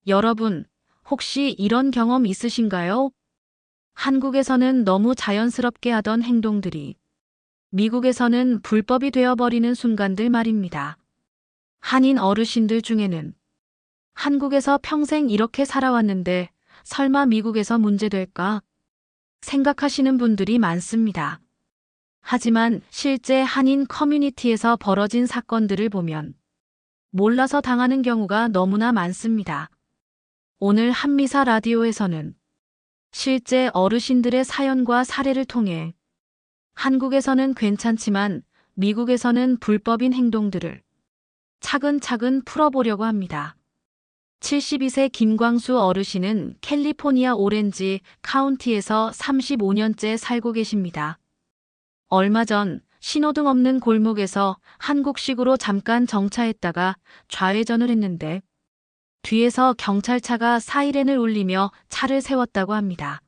여러분, 혹시 이런 경험 있으신가요? 한국에서는 너무 자연스럽게 하던 행동들이 미국에서는 불법이 되어버리는 순간들 말입니다. 한인 어르신들 중에는 한국에서 평생 이렇게 살아왔는데 설마 미국에서 문제될까 생각하시는 분들이 많습니다. 하지만 실제 한인 커뮤니티에서 벌어진 사건들을 보면 몰라서 당하는 경우가 너무나 많습니다. 오늘 한미사 라디오에서는 실제 어르신들의 사연과 사례를 통해 한국에서는 괜찮지만 미국에서는 불법인 행동들을 차근차근 풀어보려고 합니다. 72세 김광수 어르신은 캘리포니아 오렌지 카운티에서 35년째 살고 계십니다. 얼마 전 신호등 없는 골목에서 한국식으로 잠깐 정차했다가 좌회전을 했는데 뒤에서 경찰차가 사이렌을 울리며 차를 세웠다고 합니다.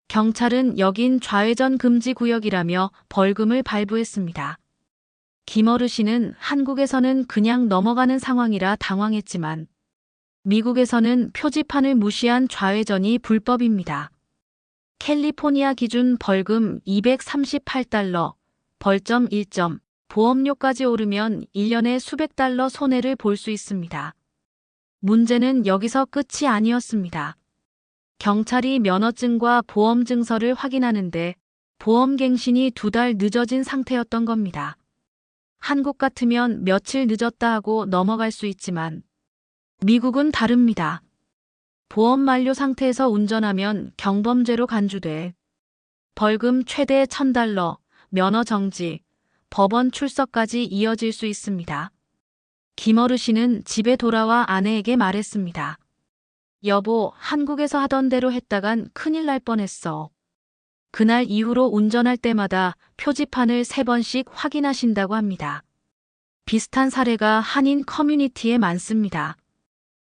경찰은 여긴 좌회전 금지 구역이라며 벌금을 발부했습니다. 김 어르신은 한국에서는 그냥 넘어가는 상황이라 당황했지만 미국에서는 표지판을 무시한 좌회전이 불법입니다. 캘리포니아 기준 벌금 238달러, 벌점 1점, 보험료까지 오르면 1년에 수백 달러 손해를 볼 수 있습니다. 문제는 여기서 끝이 아니었습니다. 경찰이 면허증과 보험증서를 확인하는데 보험갱신이 2달 늦어진 상태였던 겁니다. 한국 같으면 며칠 늦었다 하고 넘어갈 수 있지만 미국은 다릅니다. 보험 만료 상태에서 운전하면 경범죄로 간주돼 벌금 최대 1,000달러, 면허 정지, 법원 출석까지 이어질 수 있습니다. 김 어르신은 집에 돌아와 아내에게 말했습니다. 여보, 한국에서 하던 대로 했다간 큰일 날 뻔했어. 그날 이후로 운전할 때마다 표지판을 3번씩 확인하신다고 합니다. 비슷한 사례가 한인 커뮤니티에 많습니다.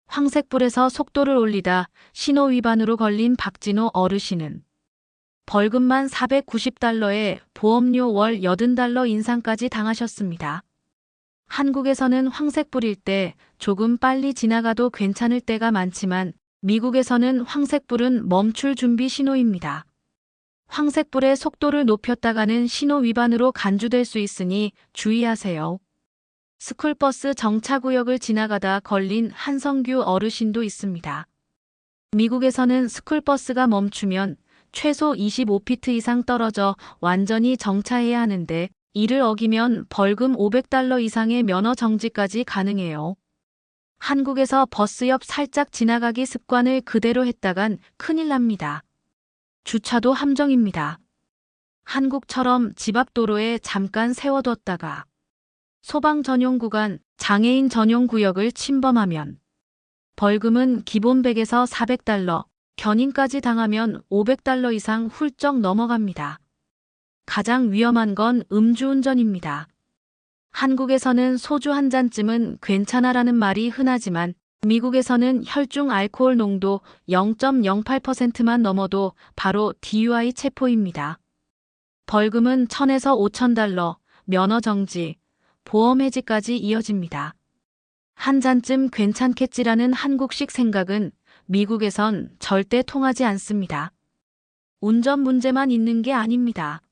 황색불에서 속도를 올리다 신호 위반으로 걸린 박진호 어르신은 벌금만 490달러에 보험료 월 80달러 인상까지 당하셨습니다. 한국에서는 황색불일 때 조금 빨리 지나가도 괜찮을 때가 많지만 미국에서는 황색불은 멈출 준비 신호입니다. 황색불에 속도를 높였다가는 신호 위반으로 간주될 수 있으니 주의하세요. 스쿨버스 정차구역을 지나가다 걸린 한성규 어르신도 있습니다. 미국에서는 스쿨버스가 멈추면 최소 25피트 이상 떨어져 완전히 정차해야 하는데 이를 어기면 벌금 500달러 이상의 면허 정지까지 가능해요. 한국에서 버스 옆 살짝 지나가기 습관을 그대로 했다간 큰일 납니다. 주차도 함정입니다. 한국처럼 집 앞 도로에 잠깐 세워뒀다가 소방 전용 구간, 장애인 전용 구역을 침범하면 벌금은 기본 100에서 400달러, 견인까지 당하면 500달러 이상 훌쩍 넘어갑니다. 가장 위험한 건 음주운전입니다. 한국에서는 소주 한 잔쯤은 괜찮아라는 말이 흔하지만 미국에서는 혈중 알코올 농도 0.08%만 넘어도 바로 DUI 체포입니다. 벌금은 1,000에서 5,000달러, 면허 정지, 보험 해지까지 이어집니다. 한 잔쯤 괜찮겠지라는 한국식 생각은 미국에선 절대 통하지 않습니다. 운전 문제만 있는 게 아닙니다.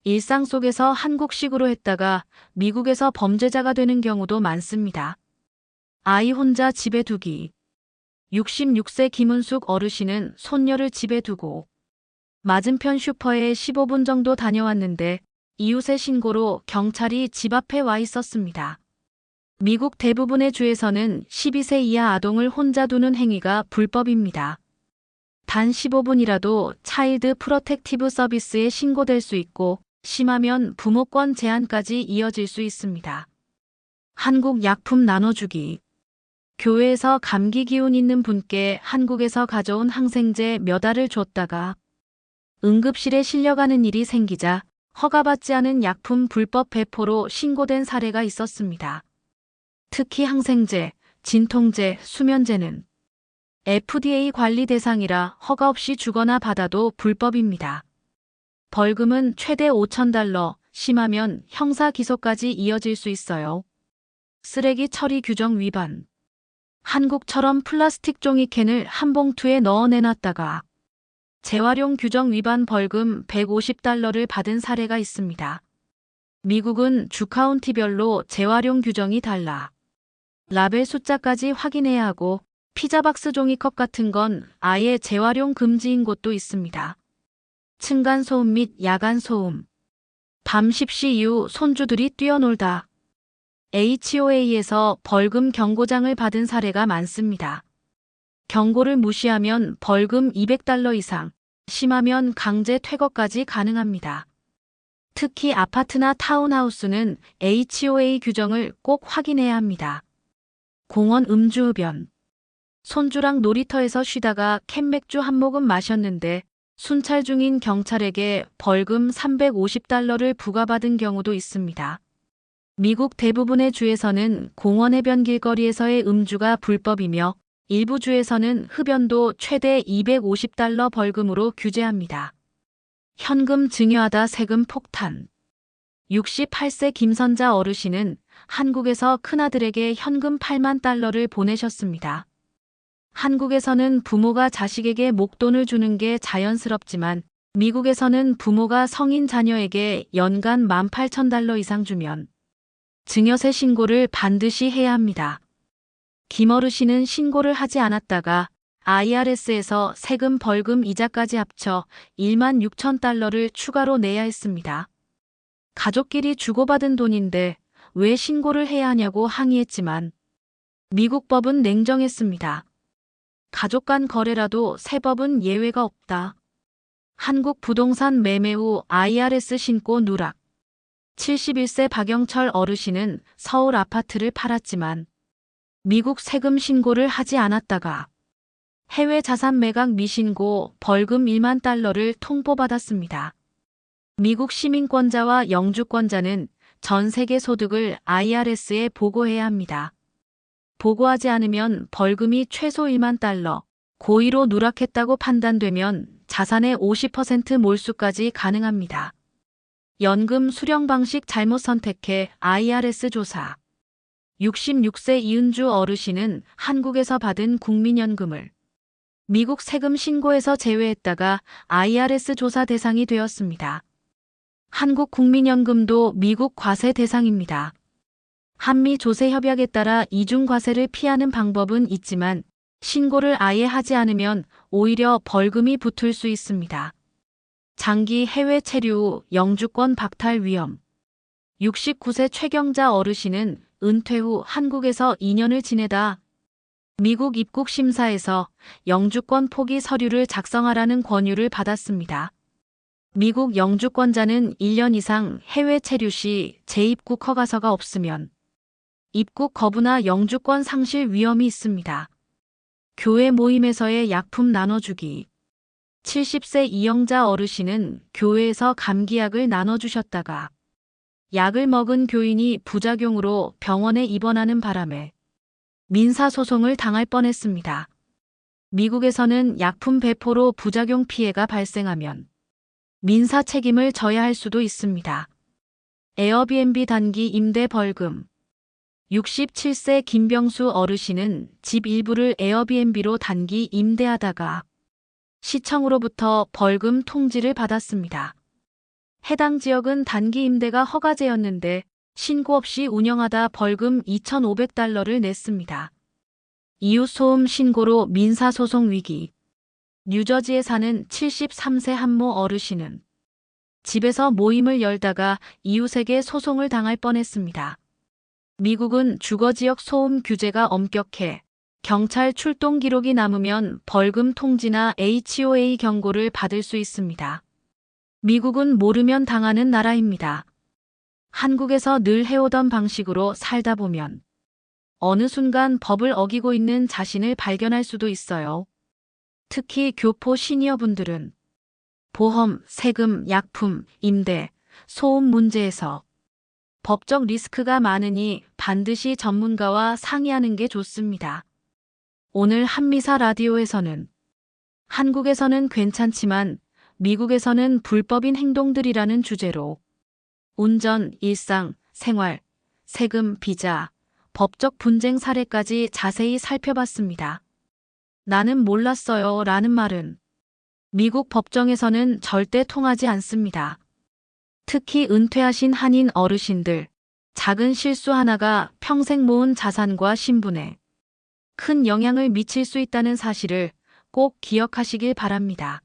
일상 속에서 한국식으로 했다가 미국에서 범죄자가 되는 경우도 많습니다. 아이 혼자 집에 두기. 66세 김은숙 어르신은 손녀를 집에 두고 맞은편 슈퍼에 15분 정도 다녀왔는데 이웃의 신고로 경찰이 집 앞에 와 있었습니다. 미국 대부분의 주에서는 12세 이하 아동을 혼자 두는 행위가 불법입니다. 단 15분이라도 차일드 프로텍티브 서비스에 신고될 수 있고 심하면 부모권 제한까지 이어질 수 있습니다. 한국 약품 나눠주기. 교회에서 감기 기운 있는 분께 한국에서 가져온 항생제 몇 알을 줬다가 응급실에 실려가는 일이 생기자 허가받지 않은 약품 불법 배포로 신고된 사례가 있었습니다. 특히 항생제, 진통제, 수면제는 FDA 관리 대상이라 허가 없이 주거나 받아도 불법입니다. 벌금은 최대 5,000달러, 심하면 형사 기소까지 이어질 수 있어요. 쓰레기 처리 규정 위반. 한국처럼 플라스틱 종이캔을 한 봉투에 넣어 내놨다가 재활용 규정 위반 벌금 $150를 받은 사례가 있습니다. 미국은 주 카운티별로 재활용 규정이 달라 라벨 숫자까지 확인해야 하고 피자박스 종이컵 같은 건 아예 재활용 금지인 곳도 있습니다. 층간소음 및 야간소음, 밤 10시 이후 손주들이 뛰어놀다. HOA에서 벌금 경고장을 받은 사례가 많습니다. 경고를 무시하면 벌금 $200 이상, 심하면 강제 퇴거까지 가능합니다. 특히 아파트나 타운하우스는 HOA 규정을 꼭 확인해야 합니다. 공원 음주흡연. 손주랑 놀이터에서 쉬다가 캔맥주 한 모금 마셨는데 순찰 중인 경찰에게 벌금 $350를 부과받은 경우도 있습니다. 미국 대부분의 주에서는 공원 해변 길거리에서의 음주가 불법이며 일부 주에서는 흡연도 최대 $250 벌금으로 규제합니다. 현금 증여하다 세금 폭탄. 68세 김선자 어르신은 한국에서 큰아들에게 현금 $80,000를 보내셨습니다. 한국에서는 부모가 자식에게 목돈을 주는 게 자연스럽지만 미국에서는 부모가 성인 자녀에게 연간 $18,000 이상 주면 증여세 신고를 반드시 해야 합니다. 김 어르신은 신고를 하지 않았다가 IRS에서 세금 벌금 이자까지 합쳐 $16,000를 추가로 내야 했습니다. 가족끼리 주고받은 돈인데 왜 신고를 해야 하냐고 항의했지만 미국 법은 냉정했습니다. 가족 간 거래라도 세법은 예외가 없다. 한국 부동산 매매 후 IRS 신고 누락. 71세 박영철 어르신은 서울 아파트를 팔았지만 미국 세금 신고를 하지 않았다가 해외 자산 매각 미신고 벌금 $10,000를 통보받았습니다. 미국 시민권자와 영주권자는 전 세계 소득을 IRS에 보고해야 합니다. 보고하지 않으면 벌금이 최소 $10,000, 고의로 누락했다고 판단되면 자산의 50% 몰수까지 가능합니다. 연금 수령 방식 잘못 선택해 IRS 조사. 66세 이은주 어르신은 한국에서 받은 국민연금을 미국 세금 신고에서 제외했다가 IRS 조사 대상이 되었습니다. 한국 국민연금도 미국 과세 대상입니다. 한미 조세 협약에 따라 이중 과세를 피하는 방법은 있지만 신고를 아예 하지 않으면 오히려 벌금이 붙을 수 있습니다. 장기 해외 체류 후 영주권 박탈 위험. 69세 최경자 어르신은 은퇴 후 한국에서 2년을 지내다 미국 입국 심사에서 영주권 포기 서류를 작성하라는 권유를 받았습니다. 미국 영주권자는 1년 이상 해외 체류 시 재입국 허가서가 없으면 입국 거부나 영주권 상실 위험이 있습니다. 교회 모임에서의 약품 나눠주기. 70세 이영자 어르신은 교회에서 감기약을 나눠주셨다가 약을 먹은 교인이 부작용으로 병원에 입원하는 바람에 민사소송을 당할 뻔했습니다. 미국에서는 약품 배포로 부작용 피해가 발생하면 민사 책임을 져야 할 수도 있습니다. 에어비앤비 단기 임대 벌금. 67세 김병수 어르신은 집 일부를 에어비앤비로 단기 임대하다가 시청으로부터 벌금 통지를 받았습니다. 해당 지역은 단기 임대가 허가제였는데 신고 없이 운영하다 벌금 $2,500를 냈습니다. 이웃소음 신고로 민사소송 위기. 뉴저지에 사는 73세 한모 어르신은 집에서 모임을 열다가 이웃에게 소송을 당할 뻔했습니다. 미국은 주거지역 소음 규제가 엄격해 경찰 출동 기록이 남으면 벌금 통지나 HOA 경고를 받을 수 있습니다. 미국은 모르면 당하는 나라입니다. 한국에서 늘 해오던 방식으로 살다 보면 어느 순간 법을 어기고 있는 자신을 발견할 수도 있어요. 특히 교포 시니어분들은 보험, 세금, 약품, 임대, 소음 문제에서 법적 리스크가 많으니 반드시 전문가와 상의하는 게 좋습니다. 오늘 한미사 라디오에서는 한국에서는 괜찮지만 미국에서는 불법인 행동들이라는 주제로 운전, 일상, 생활, 세금, 비자, 법적 분쟁 사례까지 자세히 살펴봤습니다. 나는 몰랐어요 라는 말은 미국 법정에서는 절대 통하지 않습니다. 특히 은퇴하신 한인 어르신들, 작은 실수 하나가 평생 모은 자산과 신분에 큰 영향을 미칠 수 있다는 사실을 꼭 기억하시길 바랍니다.